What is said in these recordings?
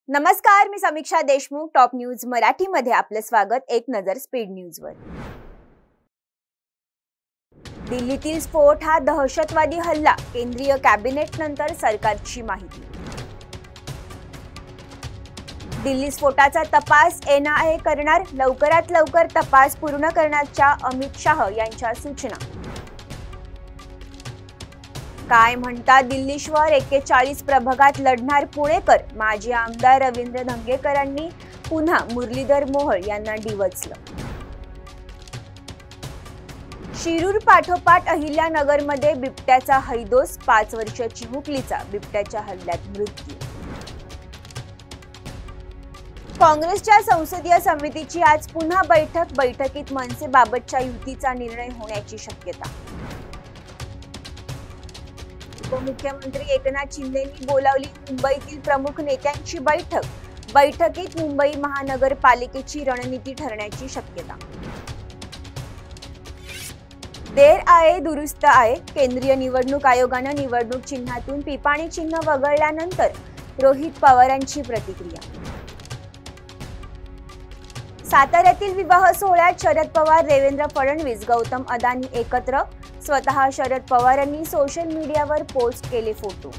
नमस्कार, मी समीक्षा Deshmukh. Top news मराठीमध्ये आपलं स्वागत. एक नजर स्पीड न्यूजवर. दिल्लीतील स्फोट हा दहशतवादी हल्ला, केंद्रीय कॅबिनेट नंतर सरकारची माहिती. दिल्ली स्फोटाचा तपास NIA करणार, लवकरात लवकर तपास पूर्ण करण्याच्या अमित शाह यांच्या सूचना. काय म्हणतात दिल्लीश्वर, 41 प्रभागात लढणार पुणेकर. माजी आमदार रवींद्र धंगेकरांनी पुन्हा मुरलीधर मोहोळ यांना डिवचलं. शिरूर पाठोपाठ अहिल्यानगरमध्ये बिबट्याचा हैदोस, 5 वर्षीय चिमुकलीचा बिबट्याच्या हल्ल्यात मृत्यू. काँग्रेसच्या संसदीय समितीची आज पुन्हा बैठकीत मनसेबाबतच्या युतीचा निर्णय होण्याची शक्यता. उपमुख्यमंत्री एकनाथ शिंदेंनी बोलावली मुंबईतील प्रमुख नेत्यांची बैठकीत मुंबई महानगरपालिकेची रणनीती ठरण्याची शक्यता. देर आये दुरुस्त आये, केंद्रीय निवडणूक आयोगानं निवडणूक चिन्हातून पिपाणी चिन्ह वगळल्यानंतर रोहित पवारांची प्रतिक्रिया. साताऱ्यातील विवाह सोहळ्यात शरद पवार, देवेंद्र फडणवीस, गौतम अदानी एकत्र. स्वतः शरद पवारांनी सोशल मीडियावर पोस्ट केले फोटो.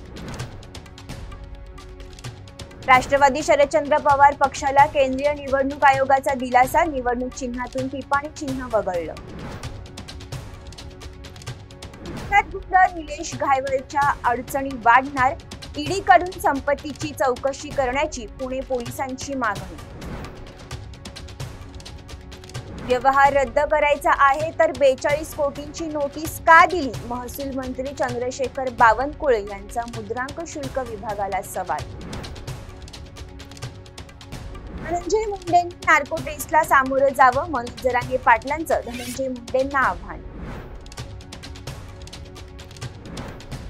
राष्ट्रवादी शरदचंद्र पवार पक्षाला केंद्रीय निवडणूक आयोगाचा दिलासा, निवडणूक चिन्हातून पिपाणी चिन्ह वगळलं. निलेश घायवळच्या अडचणी वाढणार, ईडीकडून संपत्तीची चौकशी करण्याची पुणे पोलिसांची मागणी. व्यवहार रद्द करायचा आहे तर 42 कोटींची नोटीस का दिली? महसूल मंत्री चंद्रशेखर बावनकुळे यांचा मुद्रांक शुल्क विभागाला सवाल. धनंजय मुंडेंनी नार्को टेस्टला सामोरं जावं, मनोज जरांगे पाटलांचं धनंजय मुंडेंना आव्हान.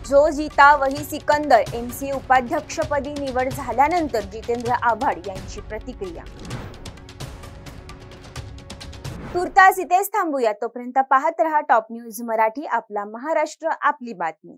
जो जीता वही सिकंदर, MCA उपाध्यक्षपदी निवड झाल्यानंतर जितेंद्र आव्हाड यांची प्रतिक्रिया. तुर्तास इथेच थांबूया. तोपर्यंत पाहत रहा टॉप न्यूज मराठी, आपला महाराष्ट्र, आपली बातमी.